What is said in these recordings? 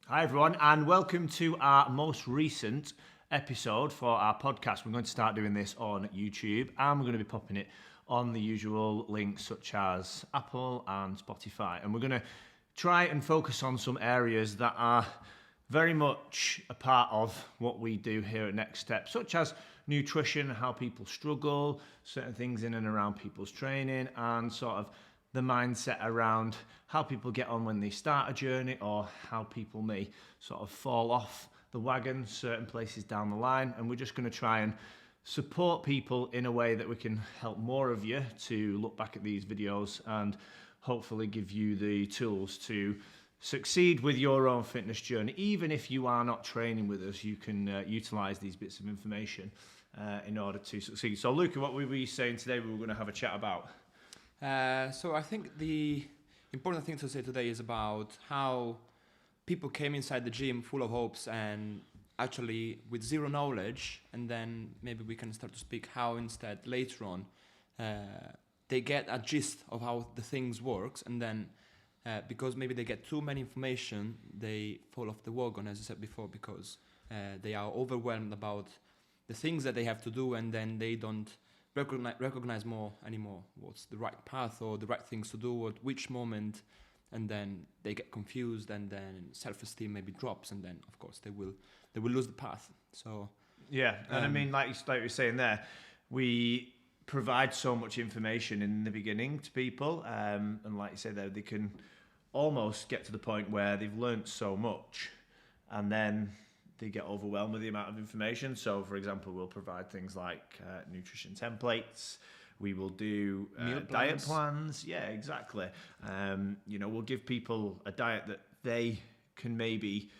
Hi everyone, and welcome to our most recent episode for our podcast. We're going to start doing this on YouTube, and we're going to be popping it on the usual links such as Apple and Spotify. And we're going to try and focus on some areas that are very much a part of what we do here at Next Step, such as nutrition, how people struggle, certain things in and around people's training, and sort of the mindset around how people get on when they start a journey, or how people may sort of fall off the wagon certain places down the line. And we're just going to try and support people in a way that we can help more of you to look back at these videos and hopefully give you the tools to succeed with your own fitness journey. Even if you are not training with us, you can utilize these bits of information in order to succeed. So Luca, what were we saying today we were going to have a chat about? So I think the important thing to say today is about how people came inside the gym full of hopes and actually with zero knowledge, and then maybe we can start to speak how instead later on they get a gist of how the things works, and then because maybe they get too many information, they fall off the wagon, as I said before, because they are overwhelmed about the things that they have to do, and then they don't recognize more anymore what's the right path or the right things to do at which moment, and then they get confused, and then self-esteem maybe drops, and then of course they will lose the path. So yeah, and I mean, like you were saying there, we provide so much information in the beginning to people, and like you say there, they can almost get to the point where they've learnt so much, and then they get overwhelmed with the amount of information. So, for example, we'll provide things like nutrition templates. We will do diet plans. Yeah, exactly. We'll give people a diet that they can maybe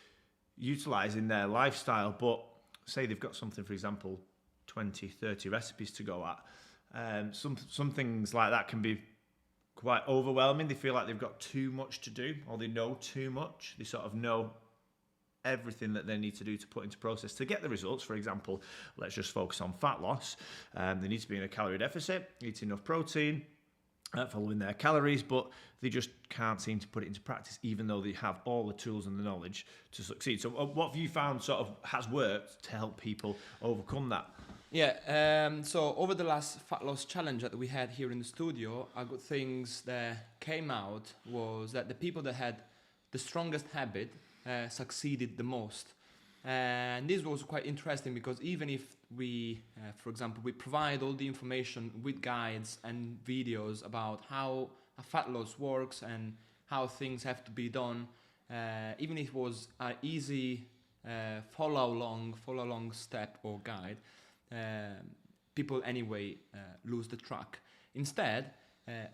utilize in their lifestyle. But say they've got something, for example, 20, 30 recipes to go at. Some things like that can be quite overwhelming. They feel like they've got too much to do, or they know too much. They sort of know everything that they need to do to put into process to get the results. For example, let's just focus on fat loss. They need to be in a calorie deficit, eat enough protein, following their calories, but they just can't seem to put it into practice, even though they have all the tools and the knowledge to succeed. So what have you found sort of has worked to help people overcome that? Yeah, so over the last fat loss challenge that we had here in the studio, a good things that came out was that the people that had the strongest habit succeeded the most. And this was quite interesting because even if we, for example, we provide all the information with guides and videos about how a fat loss works and how things have to be done, even if it was an easy follow along step or guide, people anyway lose the track. Instead,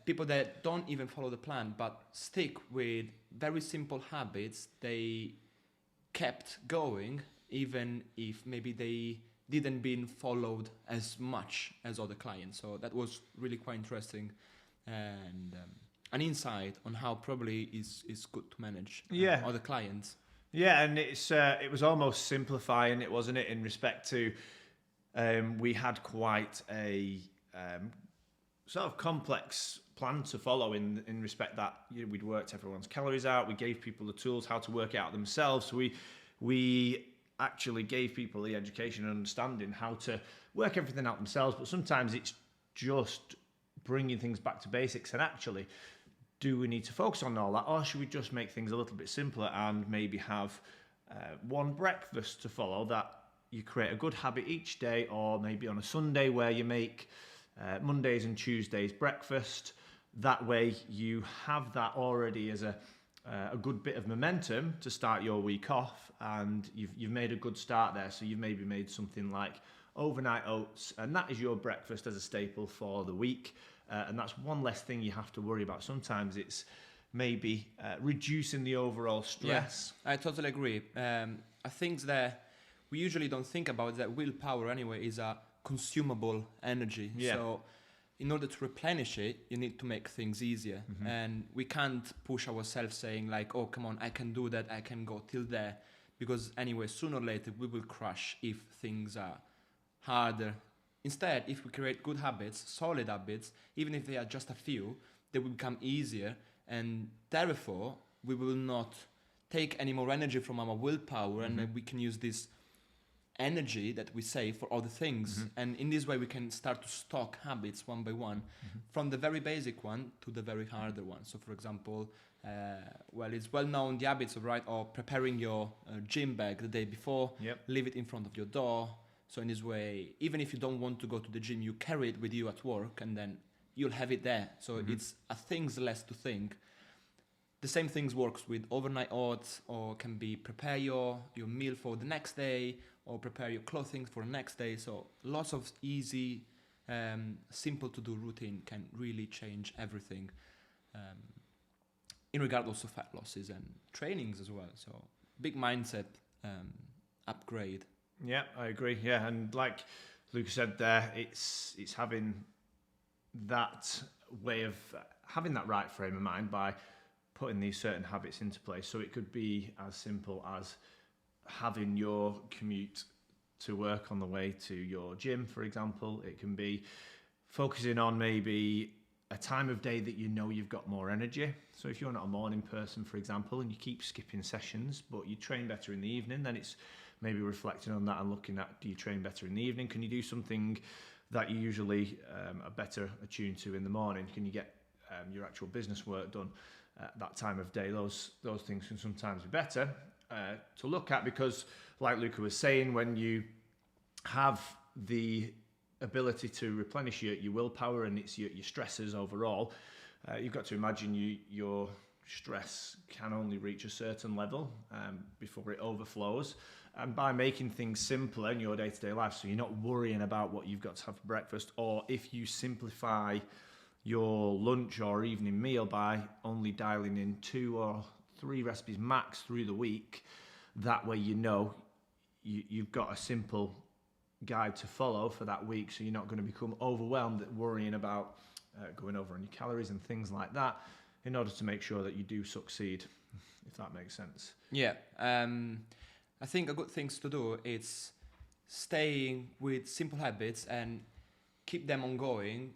people that don't even follow the plan but stick with very simple habits, they kept going even if maybe they didn't been followed as much as other clients. So that was really quite interesting, and an insight on how probably is good to manage other clients. Yeah, and it was almost simplifying it, wasn't it, in respect to we had quite a sort of complex plan to follow in respect that we'd worked everyone's calories out. We gave people the tools how to work it out themselves. So we actually gave people the education and understanding how to work everything out themselves. But sometimes it's just bringing things back to basics. And actually, do we need to focus on all that, or should we just make things a little bit simpler and maybe have one breakfast to follow that you create a good habit each day, or maybe on a Sunday where you make Mondays and Tuesdays breakfast. That way you have that already as a good bit of momentum to start your week off, and you've made a good start there. So you've maybe made something like overnight oats, and that is your breakfast as a staple for the week, and that's one less thing you have to worry about. Sometimes it's maybe reducing the overall stress. Yeah, I totally agree. I think that we usually don't think about that willpower anyway is a consumable energy. Yeah. So in order to replenish it, you need to make things easier. Mm-hmm. And we can't push ourselves saying like, oh, come on, I can do that, I can go till there. Because anyway, sooner or later, we will crash if things are harder. Instead, if we create good habits, solid habits, even if they are just a few, they will become easier. And therefore, we will not take any more energy from our willpower, and we can use this energy that we save for other things. And in this way, we can start to stock habits one by one, from the very basic one to the very harder one. So, for example, it's well known the habits of preparing your gym bag the day before, leave it in front of your door. So in this way, even if you don't want to go to the gym, you carry it with you at work, and then you'll have it there. So it's a things less to think. The same things works with overnight oats, or can be prepare your meal for the next day, or prepare your clothing for the next day. So lots of easy, simple to do routine can really change everything. In regard also fat losses and trainings as well. So big mindset upgrade. Yeah, I agree. Yeah, and like Luca said there, it's having that way of having that right frame of mind by putting these certain habits into place. So it could be as simple as having your commute to work on the way to your gym, for example. It can be focusing on maybe a time of day that you know you've got more energy. So if you're not a morning person, for example, and you keep skipping sessions, but you train better in the evening, then it's maybe reflecting on that and looking at, do you train better in the evening? Can you do something that you usually are better attuned to in the morning? Can you get your actual business work done at that time of day? Those things can sometimes be better to look at, because like Luca was saying, when you have the ability to replenish your willpower, and it's your stressors overall, you've got to imagine your stress can only reach a certain level before it overflows. And by making things simpler in your day-to-day life, so you're not worrying about what you've got to have for breakfast, or if you simplify your lunch or evening meal by only dialing in 2 or 3 recipes max through the week, that way you've got a simple guide to follow for that week, so you're not going to become overwhelmed worrying about going over on your calories and things like that, in order to make sure that you do succeed, if that makes sense. Yeah. I think a good thing to do is staying with simple habits and keep them ongoing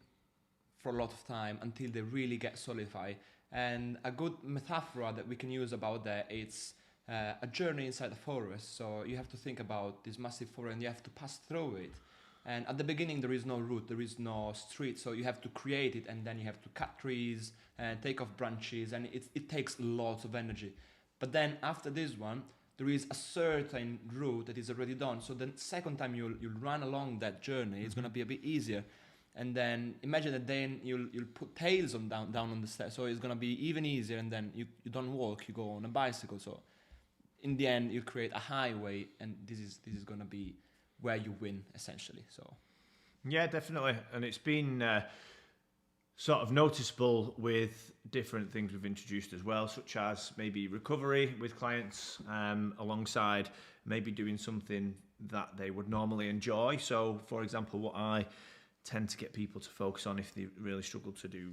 for a lot of time until they really get solidified. And a good metaphor that we can use about that is a journey inside the forest. So you have to think about this massive forest and you have to pass through it. And at the beginning, there is no route, there is no street. So you have to create it, and then you have to cut trees and take off branches, and it takes lots of energy. But then after this one, there is a certain route that is already done. So the second time you'll run along that journey, it's going to be a bit easier. And then imagine that then you'll put tails on down on the stairs. So it's going to be even easier. And then you don't walk, you go on a bicycle. So in the end, you create a highway, and this is going to be where you win, essentially. So yeah, definitely. And it's been sort of noticeable with different things we've introduced as well, such as maybe recovery with clients, alongside maybe doing something that they would normally enjoy. So, for example, what I tend to get people to focus on if they really struggle to do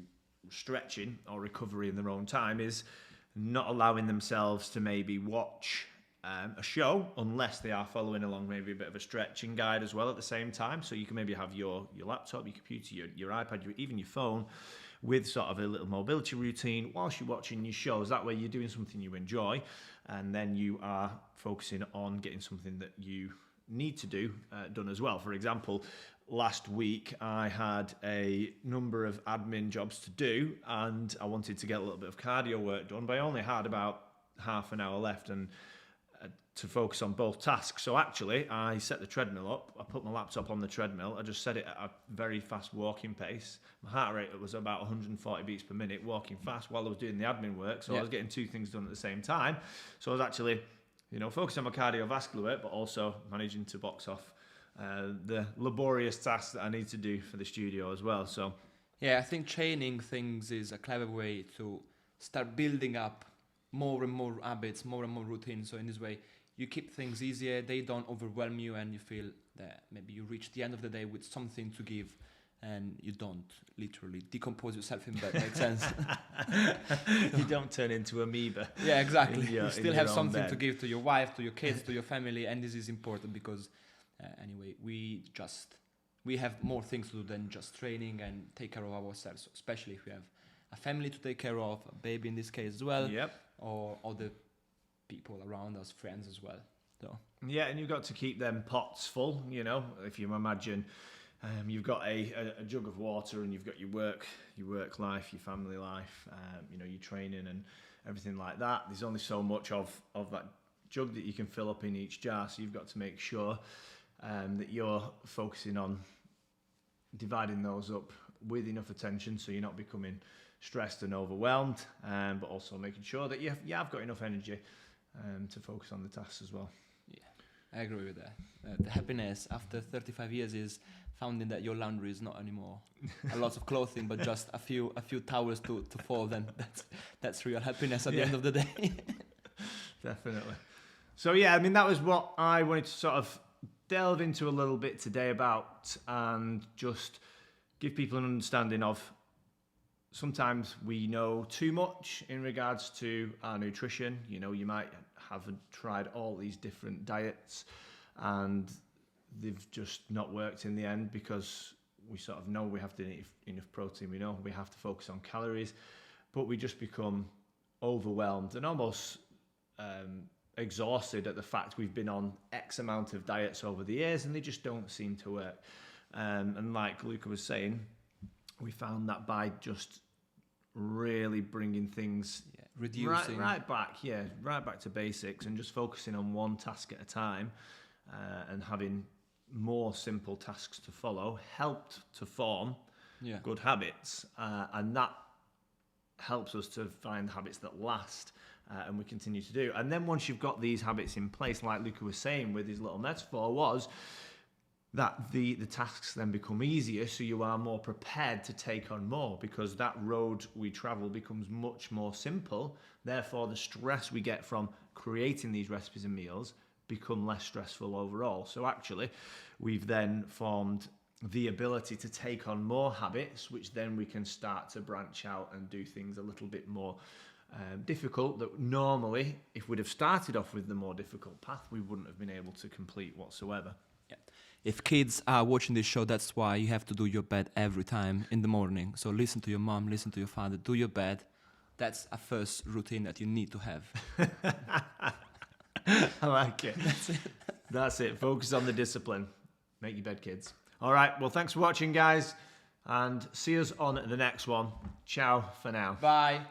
stretching or recovery in their own time is not allowing themselves to maybe watch a show unless they are following along maybe a bit of a stretching guide as well at the same time. So you can maybe have your laptop, your computer, your iPad, even your phone with sort of a little mobility routine whilst you're watching your shows. That way you're doing something you enjoy, and then you are focusing on getting something that you need to do done as well. For example, last week I had a number of admin jobs to do, and I wanted to get a little bit of cardio work done, but I only had about half an hour left and to focus on both tasks. So actually I set the treadmill up, I put my laptop on the treadmill, I just set it at a very fast walking pace. My heart rate was about 140 beats per minute, walking fast while I was doing the admin work. So I was getting 2 things done at the same time. So I was actually, focusing on my cardiovascular work, but also managing to box off the laborious tasks that I need to do for the studio as well. So yeah, I think training things is a clever way to start building up more and more habits, more and more routines. So in this way, you keep things easier, they don't overwhelm you, and you feel that maybe you reach the end of the day with something to give, and you don't literally decompose yourself in bed. Makes sense? You don't turn into amoeba. Yeah, exactly. You still have something to give to your wife, to your kids, to your family, and this is important because anyway, we have more things to do than just training and take care of ourselves, especially if we have a family to take care of, a baby in this case as well, or other people around us, friends as well. So Yeah, and you've got to keep them pots full, you know. If you imagine you've got a jug of water and you've got your work life, your family life, you know, your training and everything like that. There's only so much of that jug that you can fill up in each jar, so you've got to make sure that you're focusing on dividing those up with enough attention so you're not becoming stressed and overwhelmed, but also making sure that you have got enough energy to focus on the tasks as well. Yeah, I agree with that. The happiness after 35 years is finding that your laundry is not anymore a lot of clothing, but just a few towels to fold, and that's real happiness at the end of the day. Definitely. So yeah, I mean, that was what I wanted to sort of delve into a little bit today about, and just give people an understanding of, sometimes we know too much in regards to our nutrition. You know, you might have tried all these different diets and they've just not worked in the end, because we sort of know we have to eat enough protein, we know we have to focus on calories, but we just become overwhelmed and almost exhausted at the fact we've been on X amount of diets over the years and they just don't seem to work. And like Luca was saying, we found that by just really bringing things reducing right back to basics and just focusing on one task at a time, and having more simple tasks to follow, helped to form good habits, and that helps us to find habits that last, and we continue to do. And then once you've got these habits in place, like Luca was saying with his little metaphor, was that the tasks then become easier, so you are more prepared to take on more, because that road we travel becomes much more simple. Therefore, the stress we get from creating these recipes and meals become less stressful overall. So actually, we've then formed the ability to take on more habits, which then we can start to branch out and do things a little bit more difficult, that normally, if we'd have started off with the more difficult path, we wouldn't have been able to complete whatsoever. Yeah. If kids are watching this show, that's why you have to do your bed every time in the morning. So listen to your mom, listen to your father, do your bed. That's a first routine that you need to have. I like it. That's it. Focus on the discipline. Make your bed, kids. All right. Well, thanks for watching, guys. And see us on the next one. Ciao for now. Bye.